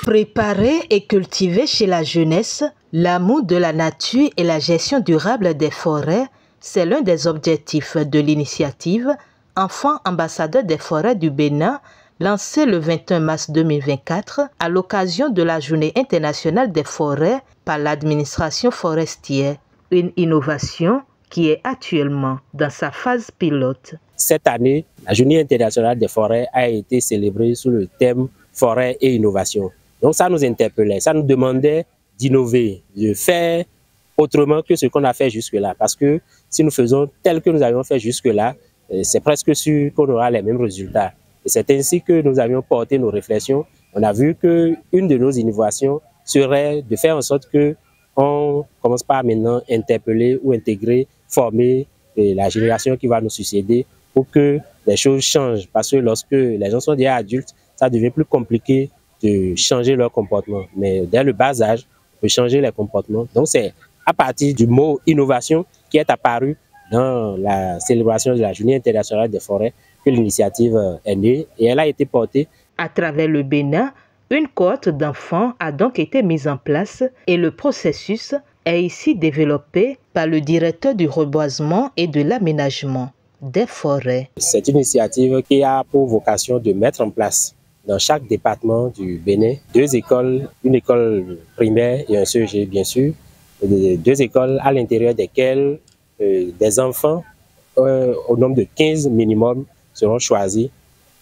Préparer et cultiver chez la jeunesse l'amour de la nature et la gestion durable des forêts, c'est l'un des objectifs de l'initiative Enfants ambassadeurs des forêts du Bénin, lancée le 21 mars 2024 à l'occasion de la Journée internationale des forêts par l'administration forestière. Une innovation qui est actuellement dans sa phase pilote. Cette année, la Journée internationale des forêts a été célébrée sous le thème forêt et innovation. Donc ça nous interpellait, ça nous demandait d'innover, de faire autrement que ce qu'on a fait jusque-là. Parce que si nous faisons tel que nous avions fait jusque-là, c'est presque sûr qu'on aura les mêmes résultats. Et c'est ainsi que nous avions porté nos réflexions. On a vu qu'une de nos innovations serait de faire en sorte qu'on commence par maintenant interpeller ou intégrer, former la génération qui va nous succéder pour que les choses changent. Parce que lorsque les gens sont déjà adultes, ça devient plus compliqué de changer leur comportement. Mais dès le bas âge, on peut changer les comportements. Donc c'est à partir du mot innovation qui est apparu dans la célébration de la Journée internationale des forêts que l'initiative est née et elle a été portée. À travers le Bénin, une cohorte d'enfants a donc été mise en place et le processus est ici développé par le directeur du reboisement et de l'aménagement des forêts. C'est une initiative qui a pour vocation de mettre en place dans chaque département du Bénin 2 écoles, une école primaire et un CEG bien sûr, 2 écoles à l'intérieur desquelles des enfants au nombre de 15 minimum seront choisis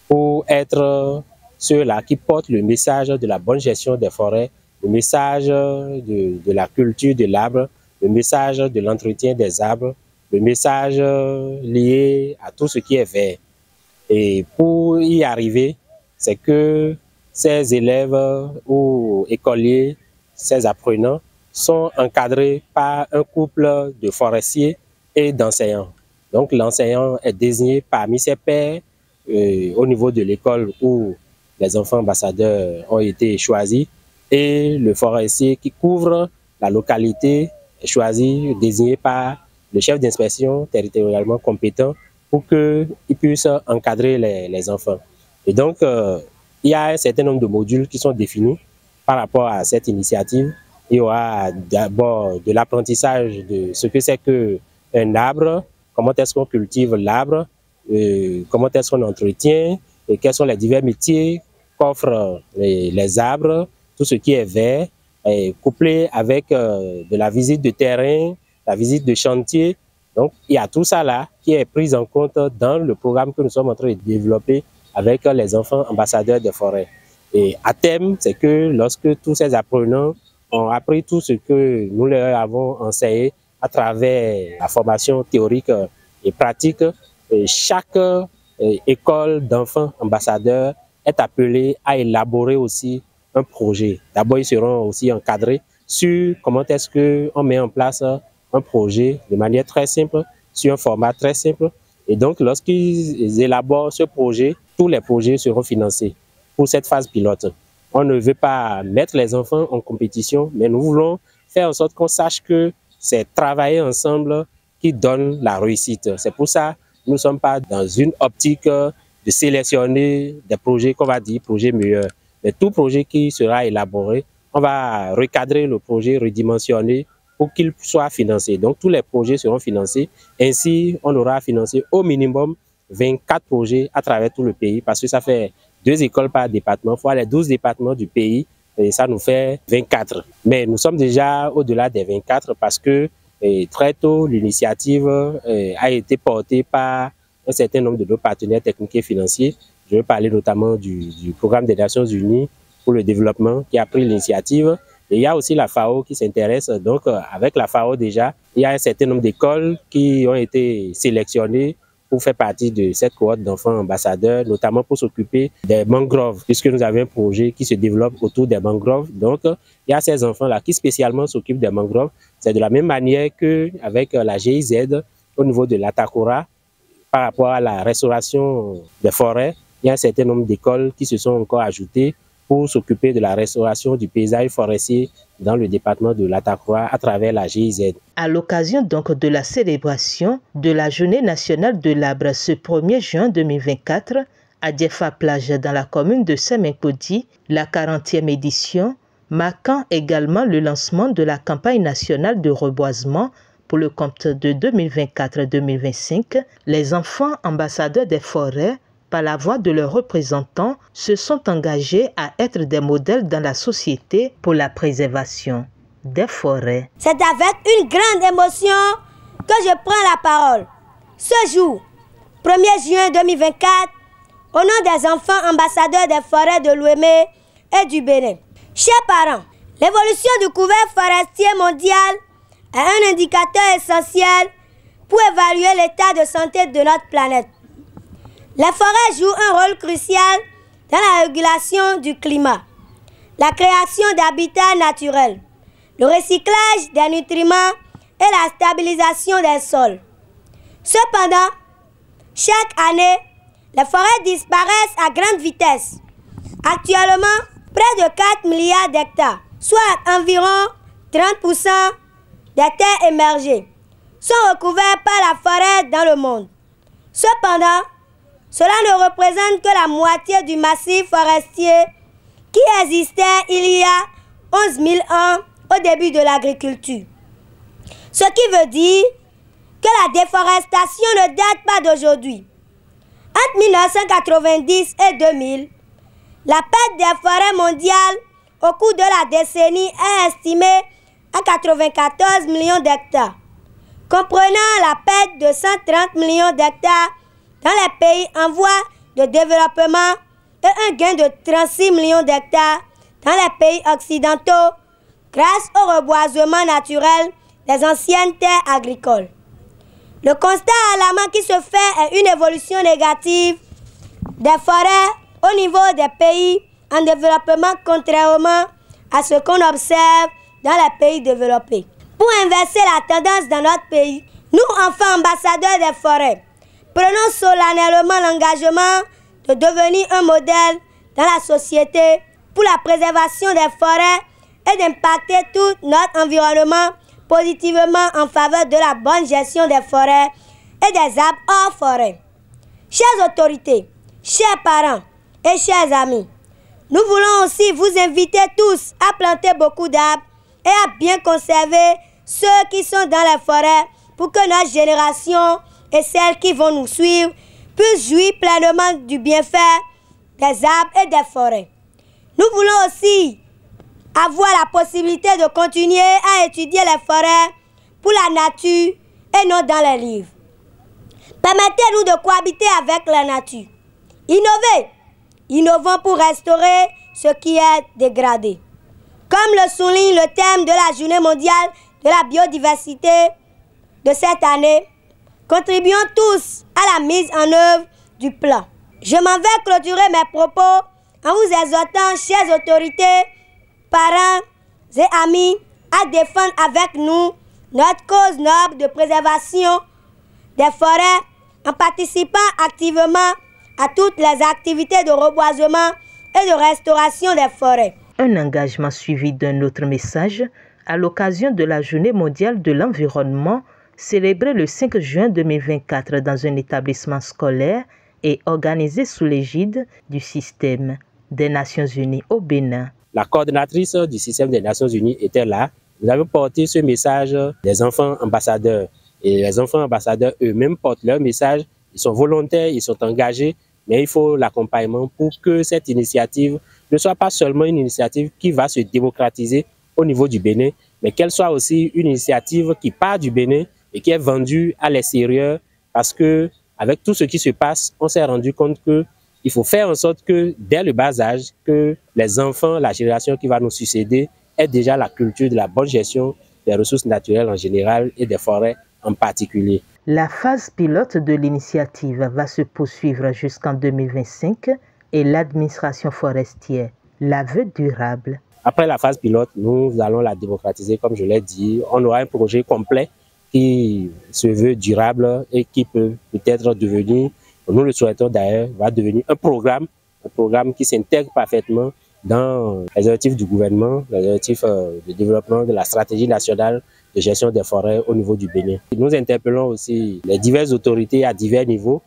pour être ceux-là qui portent le message de la bonne gestion des forêts, le message de la culture de l'arbre, le message de l'entretien des arbres, le message lié à tout ce qui est vert. Et pour y arriver, c'est que ces élèves ou écoliers, ces apprenants, sont encadrés par un couple de forestiers et d'enseignants. Donc l'enseignant est désigné parmi ses pairs au niveau de l'école où les enfants ambassadeurs ont été choisis et le forestier qui couvre la localité est choisi, désigné par le chef d'inspection territorialement compétent pour qu'il puisse encadrer les enfants. Et donc, il y a un certain nombre de modules qui sont définis par rapport à cette initiative. Il y aura d'abord de l'apprentissage de ce que c'est qu'un arbre, comment est-ce qu'on cultive l'arbre, comment est-ce qu'on entretient, et quels sont les divers métiers qu'offrent les arbres, tout ce qui est vert, couplé avec de la visite de terrain, la visite de chantier. Donc, il y a tout ça là qui est pris en compte dans le programme que nous sommes en train de développer avec les enfants ambassadeurs des forêts. Et à terme, c'est que lorsque tous ces apprenants ont appris tout ce que nous leur avons enseigné à travers la formation théorique et pratique, chaque école d'enfants ambassadeurs est appelée à élaborer aussi un projet. D'abord, ils seront aussi encadrés sur comment est-ce qu'on met en place un projet de manière très simple, sur un format très simple. Et donc, lorsqu'ils élaborent ce projet, tous les projets seront financés pour cette phase pilote. On ne veut pas mettre les enfants en compétition, mais nous voulons faire en sorte qu'on sache que c'est travailler ensemble qui donne la réussite. C'est pour ça que nous ne sommes pas dans une optique de sélectionner des projets qu'on va dire projets meilleurs. Mais tout projet qui sera élaboré, on va recadrer le projet, redimensionner pour qu'il soit financé. Donc tous les projets seront financés. Ainsi, on aura financé au minimum 24 projets à travers tout le pays parce que ça fait 2 écoles par département, fois les 12 départements du pays, et ça nous fait 24. Mais nous sommes déjà au-delà des 24 parce que très tôt, l'initiative a été portée par un certain nombre de nos partenaires techniques et financiers. Je veux parler notamment du programme des Nations Unies pour le développement qui a pris l'initiative. Et il y a aussi la FAO qui s'intéresse. Donc, avec la FAO déjà, il y a un certain nombre d'écoles qui ont été sélectionnées pour faire partie de cette cohorte d'enfants ambassadeurs, notamment pour s'occuper des mangroves, puisque nous avons un projet qui se développe autour des mangroves. Donc, il y a ces enfants-là qui spécialement s'occupent des mangroves. C'est de la même manière qu'avec la GIZ, au niveau de l'Atakora, par rapport à la restauration des forêts, il y a un certain nombre d'écoles qui se sont encore ajoutées pour s'occuper de la restauration du paysage forestier dans le département de l'Atakora à travers la GIZ. À l'occasion donc de la célébration de la Journée nationale de l'arbre ce 1er juin 2024, à Diefa Plage dans la commune de Semenkodi, la 40e édition, marquant également le lancement de la campagne nationale de reboisement pour le compte de 2024-2025, les enfants ambassadeurs des forêts, par la voix de leurs représentants, se sont engagés à être des modèles dans la société pour la préservation des forêts. C'est avec une grande émotion que je prends la parole. Ce jour, 1er juin 2024, au nom des enfants ambassadeurs des forêts de l'Ouémé et du Bénin. Chers parents, l'évolution du couvert forestier mondial est un indicateur essentiel pour évaluer l'état de santé de notre planète. Les forêts jouent un rôle crucial dans la régulation du climat, la création d'habitats naturels, le recyclage des nutriments et la stabilisation des sols. Cependant, chaque année, les forêts disparaissent à grande vitesse. Actuellement, près de 4 milliards d'hectares, soit environ 30% des terres émergées, sont recouverts par la forêt dans le monde. Cependant, cela ne représente que la moitié du massif forestier qui existait il y a 11 000 ans au début de l'agriculture. Ce qui veut dire que la déforestation ne date pas d'aujourd'hui. Entre 1990 et 2000, la perte des forêts mondiales au cours de la décennie est estimée à 94 millions d'hectares, comprenant la perte de 130 millions d'hectares dans les pays en voie de développement et un gain de 36 millions d'hectares dans les pays occidentaux grâce au reboisement naturel des anciennes terres agricoles. Le constat alarmant qui se fait est une évolution négative des forêts au niveau des pays en développement contrairement à ce qu'on observe dans les pays développés. Pour inverser la tendance dans notre pays, nous, enfants ambassadeurs des forêts, prenons solennellement l'engagement de devenir un modèle dans la société pour la préservation des forêts et d'impacter tout notre environnement positivement en faveur de la bonne gestion des forêts et des arbres hors forêt. Chères autorités, chers parents et chers amis, nous voulons aussi vous inviter tous à planter beaucoup d'arbres et à bien conserver ceux qui sont dans les forêts pour que notre génération et celles qui vont nous suivre puissent jouir pleinement du bienfait des arbres et des forêts. Nous voulons aussi avoir la possibilité de continuer à étudier les forêts pour la nature et non dans les livres. Permettez-nous de cohabiter avec la nature. Innovons pour restaurer ce qui est dégradé. Comme le souligne le thème de la Journée mondiale de la biodiversité de cette année, contribuons tous à la mise en œuvre du plan. Je m'en vais clôturer mes propos en vous exhortant, chères autorités, parents et amis, à défendre avec nous notre cause noble de préservation des forêts en participant activement à toutes les activités de reboisement et de restauration des forêts. Un engagement suivi d'un autre message à l'occasion de la Journée mondiale de l'environnement célébrée le 5 juin 2024 dans un établissement scolaire et organisé sous l'égide du système des Nations Unies au Bénin. La coordonnatrice du système des Nations Unies était là. Nous avons porté ce message des enfants ambassadeurs. Et les enfants ambassadeurs eux-mêmes portent leur message. Ils sont volontaires, ils sont engagés, mais il faut l'accompagnement pour que cette initiative ne soit pas seulement une initiative qui va se démocratiser au niveau du Bénin, mais qu'elle soit aussi une initiative qui part du Bénin et qui est vendue à l'extérieur, parce que avec tout ce qui se passe, on s'est rendu compte qu'il faut faire en sorte que dès le bas âge, que les enfants, la génération qui va nous succéder, aient déjà la culture de la bonne gestion des ressources naturelles en général et des forêts en particulier. La phase pilote de l'initiative va se poursuivre jusqu'en 2025 et l'administration forestière la veut durable. Après la phase pilote, nous allons la démocratiser, comme je l'ai dit. On aura un projet complet qui se veut durable et qui peut peut-être devenir, nous le souhaitons d'ailleurs, va devenir un programme qui s'intègre parfaitement dans les objectifs du gouvernement, les objectifs de développement de la stratégie nationale de gestion des forêts au niveau du Bénin. Nous interpellons aussi les diverses autorités à divers niveaux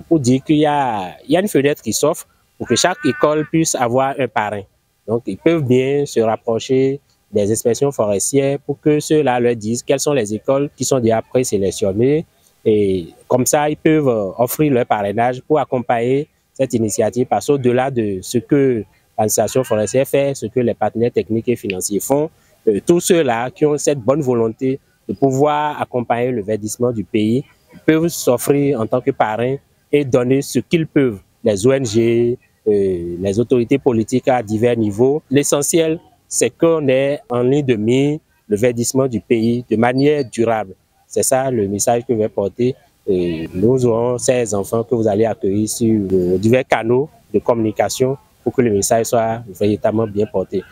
pour dire qu'il y a une fenêtre qui s'offre pour que chaque école puisse avoir un parrain. Donc, ils peuvent bien se rapprocher des inspections forestières pour que ceux-là leur disent quelles sont les écoles qui sont déjà présélectionnées. Et comme ça, ils peuvent offrir leur parrainage pour accompagner cette initiative, parce qu'au-delà de ce que l'administration forestière fait, ce que les partenaires techniques et financiers font, tous ceux-là qui ont cette bonne volonté de pouvoir accompagner le verdissement du pays peuvent s'offrir en tant que parrains et donner ce qu'ils peuvent, les ONG, les autorités politiques à divers niveaux. L'essentiel, c'est qu'on ait en ligne de mire le verdissement du pays de manière durable. C'est ça le message que je vais porter. Nous aurons ces enfants que vous allez accueillir sur divers canaux de communication pour que le message soit véritablement bien porté.